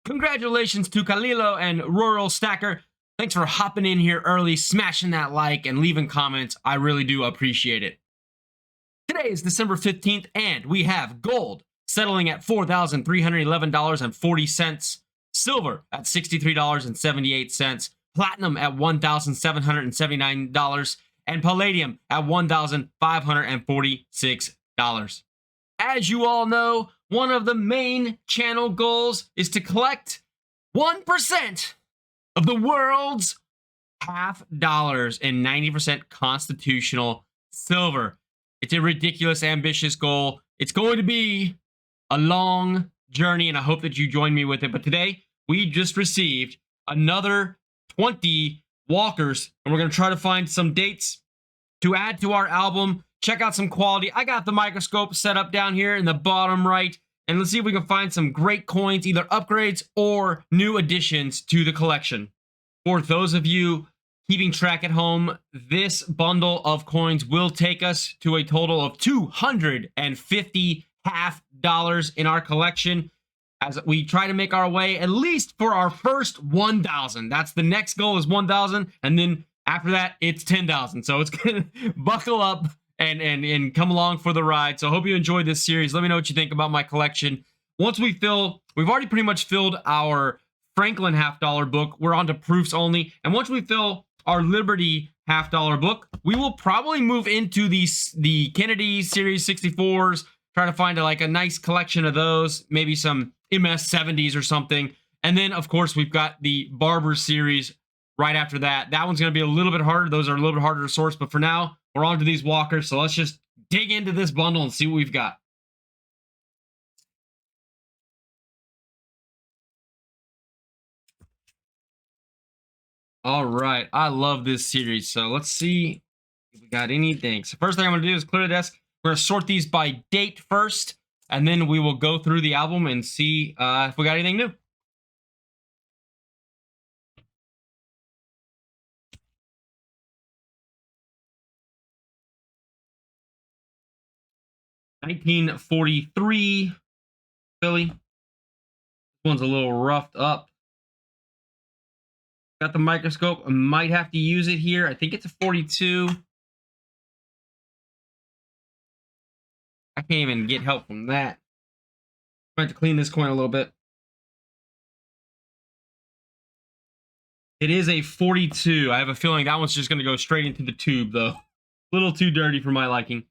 Congratulations to Kalilo and Rural Stacker. Thanks for hopping in here early, smashing that like, and leaving comments. I really do appreciate it. Today is December 15th, and we have gold settling at $4,311.40, silver at $63.78, platinum at $1,779, and palladium at $1,546. As you all know, one of the main channel goals is to collect 1% of the world's half dollars and 90% constitutional silver. It's a ridiculous, ambitious goal. It's going to be a long journey, and I hope that you join me with it. But today, we just received another 20 walkers, and we're going to try to find some dates to add to our album. Check out some quality. I got the microscope set up down here in the bottom right, and let's see if we can find some great coins, either upgrades or new additions to the collection. For those of you keeping track at home, this bundle of coins will take us to a total of $250 half dollars in our collection as we try to make our way at least for our first 1,000. That's the next goal, is 1,000, and then after that it's 10,000. So it's gonna buckle up and come along for the ride. So I hope you enjoyed this series. Let me know what you think about my collection. Once we've already pretty much filled our Franklin half dollar book. We're on to proofs only, and once we fill our Liberty half dollar book, we will probably move into the Kennedy Series 64s, try to find a nice collection of those, maybe some MS 70s or something. And then, of course, we've got the Barber series right after that. That one's going to be a little bit harder. Those are a little bit harder to source, but for now, we're on to these walkers. So let's just dig into this bundle and see what we've got. All right, I love this series. So let's see if we got anything. So first thing I'm going to do is clear the desk. We're going to sort these by date first, and then we will go through the album and see if we got anything new. $1943 Philly. This one's a little roughed up. Got the microscope. I might have to use it here. I think it's a 42. I can't even get help from that. I have to clean this coin a little bit. It is a 42. I have a feeling that one's just going to go straight into the tube, though. A little too dirty for my liking.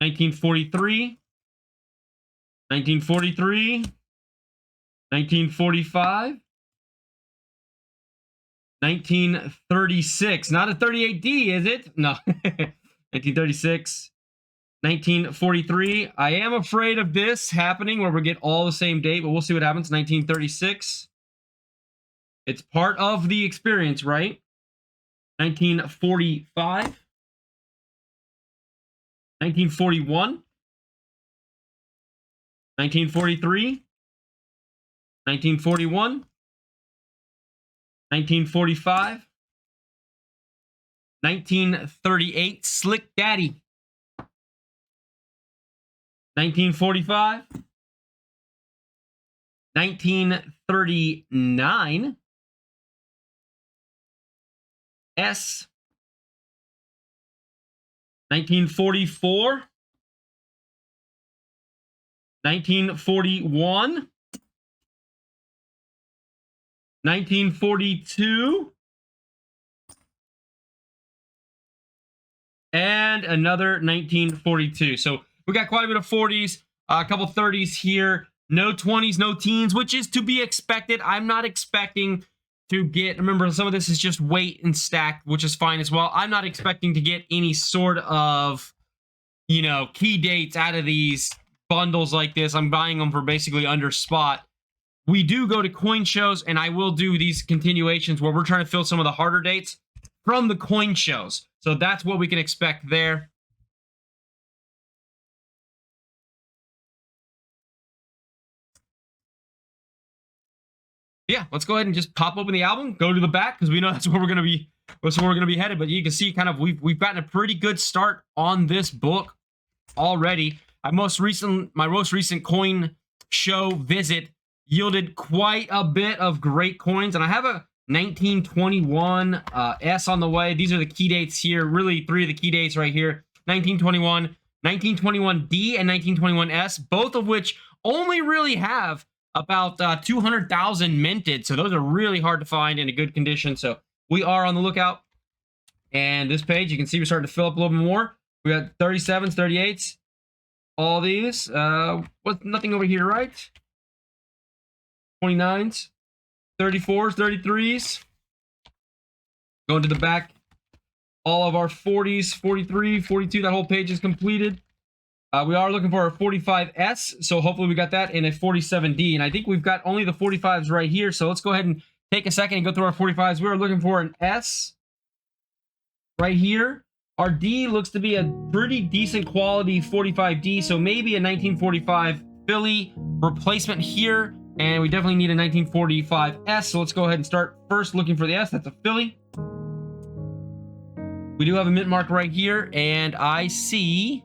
1943. 1943. 1945. 1936. Not a 38D, is it? No. 1936. 1943. I am afraid of this happening where we get all the same date, but we'll see what happens. 1936. It's part of the experience, right? 1945. 1941. 1943. 1941. 1945. 1938, Slick Daddy. 1945. 1939. S. 1944. 1941. 1942. And another 1942. So we got quite a bit of 40s, a couple 30s here. No 20s, no teens, which is to be expected. I'm not expecting to get, remember, some of this is just weight and stack, which is fine as well. I'm not expecting to get any sort of, key dates out of these bundles like this. I'm buying them for basically under spot. We do go to coin shows, and I will do these continuations where we're trying to fill some of the harder dates from the coin shows. So that's what we can expect there. Yeah, let's go ahead and just pop open the album, go to the back, because we know that's where we're gonna be. That's where we're gonna be headed. But you can see, kind of, we've gotten a pretty good start on this book already. My most recent coin show visit yielded quite a bit of great coins. And I have a 1921 S on the way. These are the key dates here. Really, three of the key dates right here. 1921, 1921D, and 1921S, both of which only really have about 200,000 minted. So those are really hard to find in a good condition. So we are on the lookout. And this page, you can see we're starting to fill up a little bit more. We got 37s, 38s, all these. What's nothing over here, right? 29s, 34s, 33s. Going to the back. All of our 40s, 43, 42, that whole page is completed. We are looking for a 45S, so hopefully we got that, in a 47D. And I think we've got only the 45s right here, so let's go ahead and take a second and go through our 45s. We're looking for an S right here. Our D looks to be a pretty decent quality 45D, so maybe a 1945 Philly replacement here. And we definitely need a 1945S, so let's go ahead and start first looking for the S. That's a Philly. We do have a mint mark right here, and I see...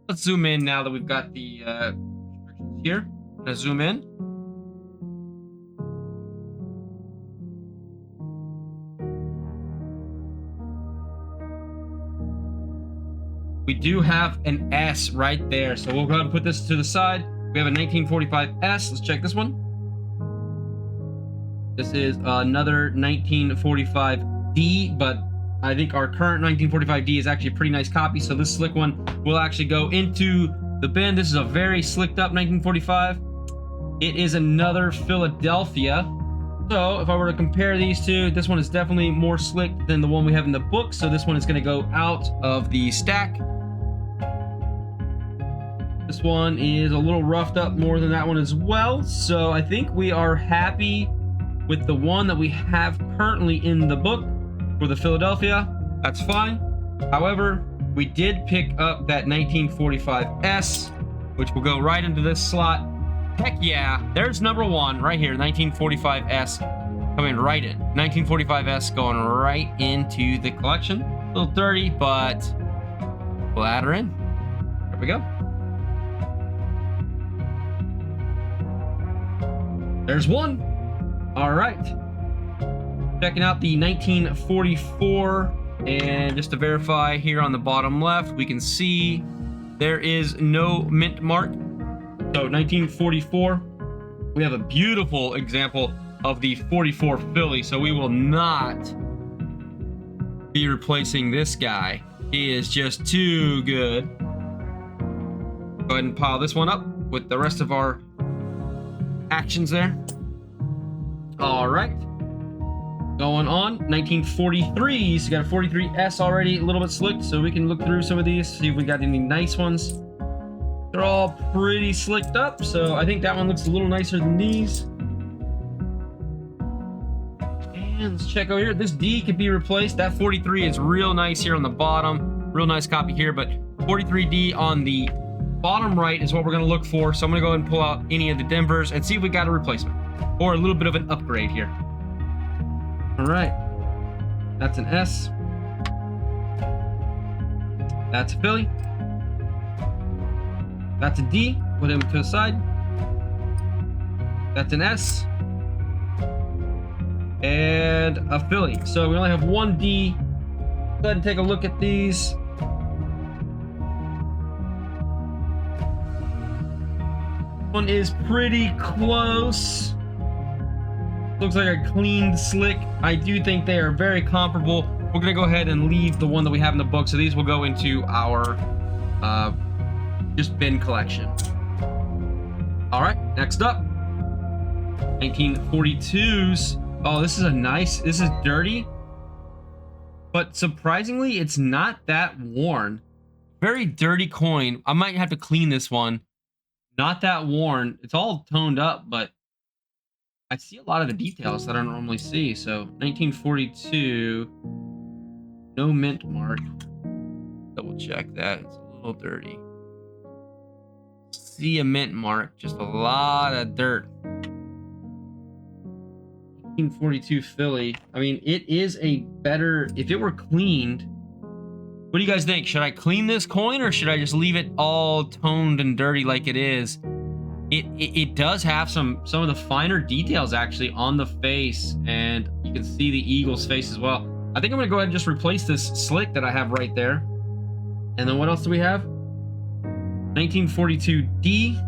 Let's zoom in now that we've got the restrictions here. I'm gonna zoom in. We do have an S right there, so we'll go ahead and put this to the side. We have a 1945S. Let's check this one. This is another 1945D, but I think our current 1945D is actually a pretty nice copy, so this slick one will actually go into the bin. This is a very slicked up 1945. It is another Philadelphia. So if I were to compare these two, this one is definitely more slick than the one we have in the book, so this one is going to go out of the stack. This one is a little roughed up more than that one as well, so I think we are happy with the one that we have currently in the book. For the Philadelphia, that's fine. However, we did pick up that 1945S, which will go right into this slot. Heck yeah, there's number one right here, 1945S coming right in. 1945S going right into the collection. A little dirty, but we'll add her in. There we go. There's one. All right. Checking out the 1944, and just to verify here on the bottom left, we can see there is no mint mark. So 1944, we have a beautiful example of the 44 Philly, so we will not be replacing this guy. He is just too good. Go ahead and pile this one up with the rest of our actions there. All right. Going on, 1943s. You got a 43S already, a little bit slick, so we can look through some of these, see if we got any nice ones. They're all pretty slicked up, so I think that one looks a little nicer than these. And let's check over here. This D could be replaced. That 43 is real nice here on the bottom. Real nice copy here, but 43D on the bottom right is what we're going to look for. So I'm going to go ahead and pull out any of the Denvers and see if we got a replacement or a little bit of an upgrade here. All right, that's an S. That's a Philly. That's a D. Put him to the side. That's an S. And a Philly. So we only have one D. Go ahead and take a look at these. One is pretty close. Looks like a cleaned slick. I do think they are very comparable. We're gonna go ahead and leave the one that we have in the book. So these will go into our just bin collection. All right, next up, 1942s. Oh, this is a nice, this is dirty, but surprisingly, it's not that worn. Very dirty coin. I might have to clean this one. Not that worn. It's all toned up, but I see a lot of the details that I don't normally see. So 1942, no mint mark. Double check that. It's a little dirty. See a mint mark, just a lot of dirt. 1942 Philly. I mean, it is a better, if it were cleaned. What do you guys think? Should I clean this coin or should I just leave it all toned and dirty like it is? it does have some of the finer details actually on the face, and you can see the eagle's face as well. I think I'm gonna go ahead and just replace this slick that I have right there. And then what else do we have? 1942D.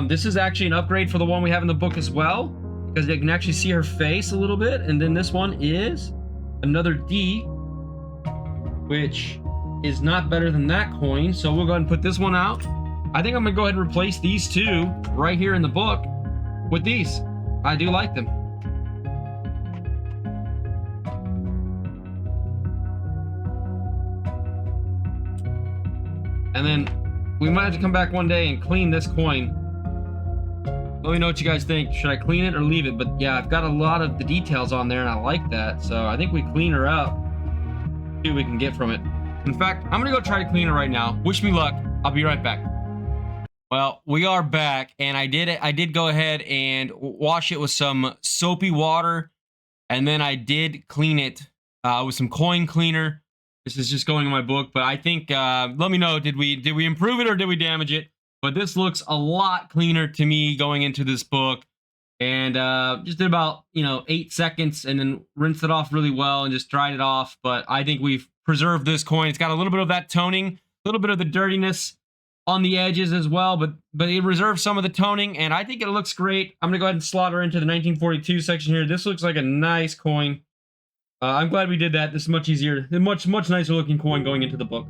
This is actually an upgrade for the one we have in the book as well, because you can actually see her face a little bit. And then this one is another D, which is not better than that coin. So we'll go ahead and put this one out. I think I'm gonna go ahead and replace these two right here in the book with these. I do like them. And then we might have to come back one day and clean this coin. Let me know what you guys think. Should I clean it or leave it? But yeah, I've got a lot of the details on there and I like that. So I think we clean her out. See what we can get from it. In fact, I'm gonna go try to clean her right now. Wish me luck. I'll be right back. Well, we are back, and I did go ahead and wash it with some soapy water, and then I did clean it with some coin cleaner. This is just going in my book, but I think let me know, did we improve it or did we damage it? But this looks a lot cleaner to me going into this book, and just did about 8 seconds, and then rinsed it off really well and just dried it off. But I think we've preserved this coin. It's got a little bit of that toning, a little bit of the dirtiness on the edges as well, but it reserves some of the toning, and I think it looks great. I'm gonna go ahead and slot her into the 1942 section here. This looks like a nice coin. I'm glad we did that. This is much easier, a much nicer looking coin going into the book.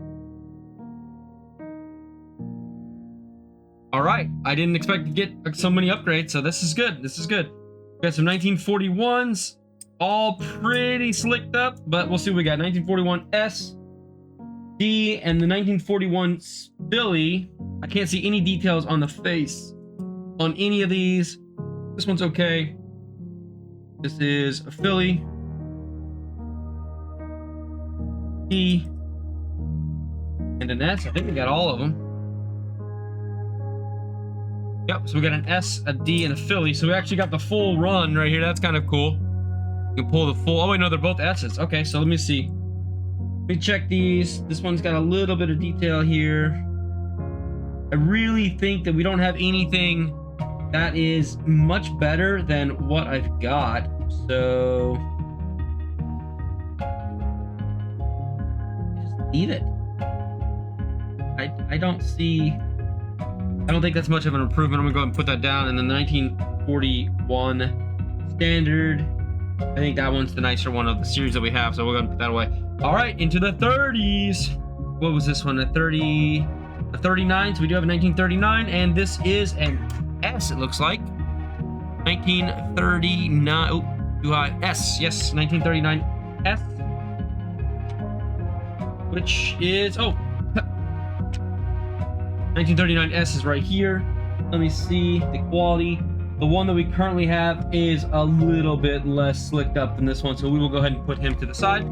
All right, I didn't expect to get so many upgrades, so this is good. This is good. We got some 1941s, all pretty slicked up, but we'll see what we got. 1941S. D and the 1941 Billy. I can't see any details on the face on any of these. This one's okay. This is a Philly. D and an S. I think we got all of them. Yep, so we got an S, a D, and a Philly. So we actually got the full run right here. That's kind of cool. You can pull the full. Oh wait, no, they're both S's. Okay, so let me see. Let me check these. This one's got a little bit of detail here. I really think that we don't have anything that is much better than what I've got. So just leave it. I don't think that's much of an improvement. I'm gonna go ahead and put that down. And then the 1941 standard. I think that one's the nicer one of the series that we have, so we're gonna put that away. All right, into the 30s. What was this one? A 39. So we do have a 1939, and this is an S. It looks like 1939. Oh, do I S? Yes, 1939 S, which is 1939 S is right here. Let me see the quality. The one that we currently have is a little bit less slicked up than this one, so we will go ahead and put him to the side.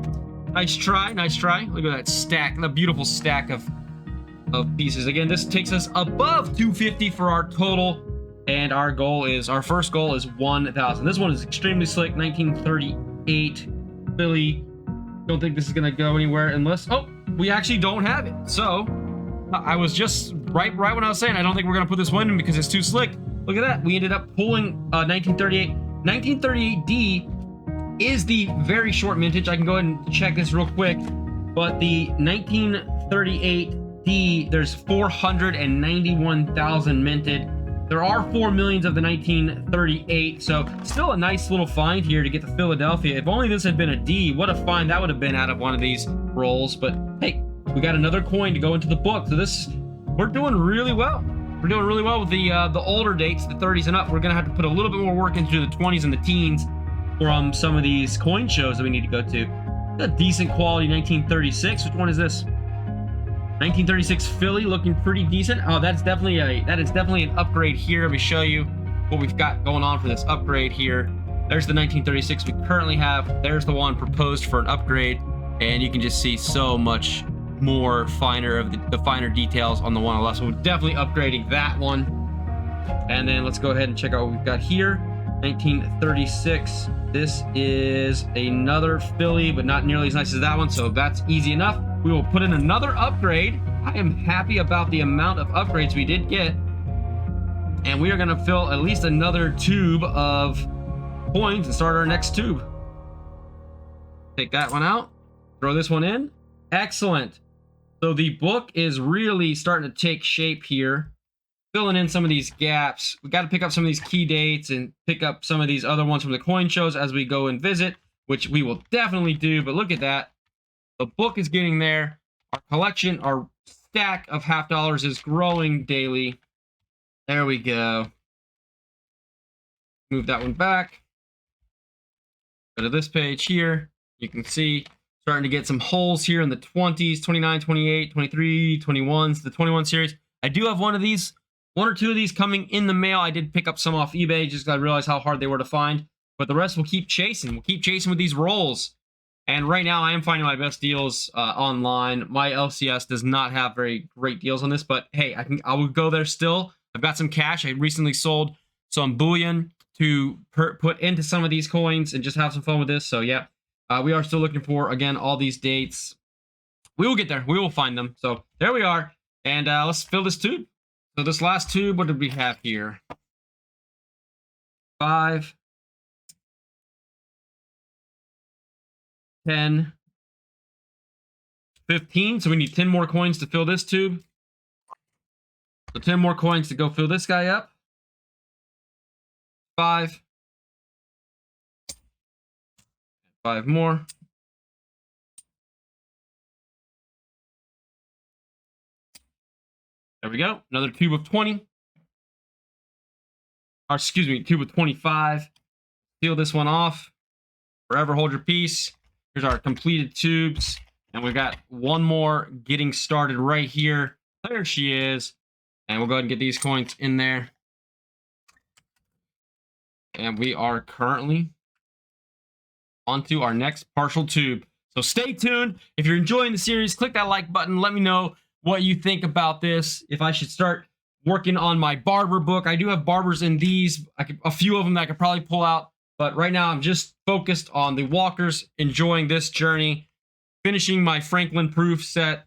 Nice try, nice try. Look at that stack, the beautiful stack of pieces. Again, this takes us above 250 for our total, and our first goal is 1,000. This one is extremely slick, 1938 Philly. Don't think this is gonna go anywhere unless, we actually don't have it. So I was just right when I was saying I don't think we're gonna put this one in because it's too slick. Look at that. We ended up pulling 1938. 1938D is the very short mintage. I can go ahead and check this real quick. But the 1938D, there's 491,000 minted. There are 4 millions of the 1938. So still a nice little find here to get to Philadelphia. If only this had been a D, what a find that would have been out of one of these rolls. But hey, we got another coin to go into the book. So we're doing really well. We're doing really well with the older dates, the 30s and up. We're gonna have to put a little bit more work into the 20s and the teens from some of these coin shows that we need to go to. A decent quality 1936. Which one is this? 1936 Philly, looking pretty decent. Oh, that is definitely an upgrade here. Let me show you what we've got going on for this upgrade here. There's the 1936 we currently have. There's the one proposed for an upgrade, and you can just see so much more finer of the finer details on the one on the left. So we're definitely upgrading that one. And then let's go ahead and check out what we've got here. 1936. This is another Philly, but not nearly as nice as that one, so that's easy enough. We will put in another upgrade. I am happy about the amount of upgrades we did get. And we are going to fill at least another tube of coins and start our next tube. Take that one out. Throw this one in. Excellent. So the book is really starting to take shape here. Filling in some of these gaps. We got to pick up some of these key dates and pick up some of these other ones from the coin shows as we go and visit, which we will definitely do. But look at that. The book is getting there. Our collection, our stack of half dollars is growing daily. There we go. Move that one back. Go to this page here. You can see starting to get some holes here in the 20s, 29, 28, 23, 21s, the 21 series. I do have one or two of these coming in the mail. I did pick up some off eBay just because I realized how hard they were to find. But the rest we'll keep chasing. We'll keep chasing with these rolls. And right now I am finding my best deals online. My LCS does not have very great deals on this, but hey, I will go there still. I've got some cash. I recently sold some bullion to put into some of these coins and just have some fun with this. So yeah, we are still looking for, again, all these dates. We will get there. We will find them. So there we are. And let's fill this tube. So this last tube, what did we have here? 5, 10, 15. So we need 10 more coins to fill this tube. So 10 more coins to go fill this guy up. 5. 5 more. There we go. Another tube of 20. Or excuse me, tube of 25. Seal this one off. Forever hold your peace. Here's our completed tubes. And we've got one more getting started right here. There she is. And we'll go ahead and get these coins in there. And we are currently onto our next partial tube. So stay tuned. If you're enjoying the series, click that like button. Let me know what you think about this. If I should start working on my barber book. I do have barbers in these. A few of them that I could probably pull out. But right now I'm just focused on the walkers, enjoying this journey, finishing my Franklin proof set.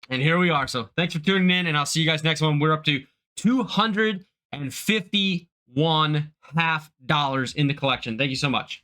And here we are. So thanks for tuning in, and I'll see you guys next one. We're up to $251 half dollars in the collection. Thank you so much.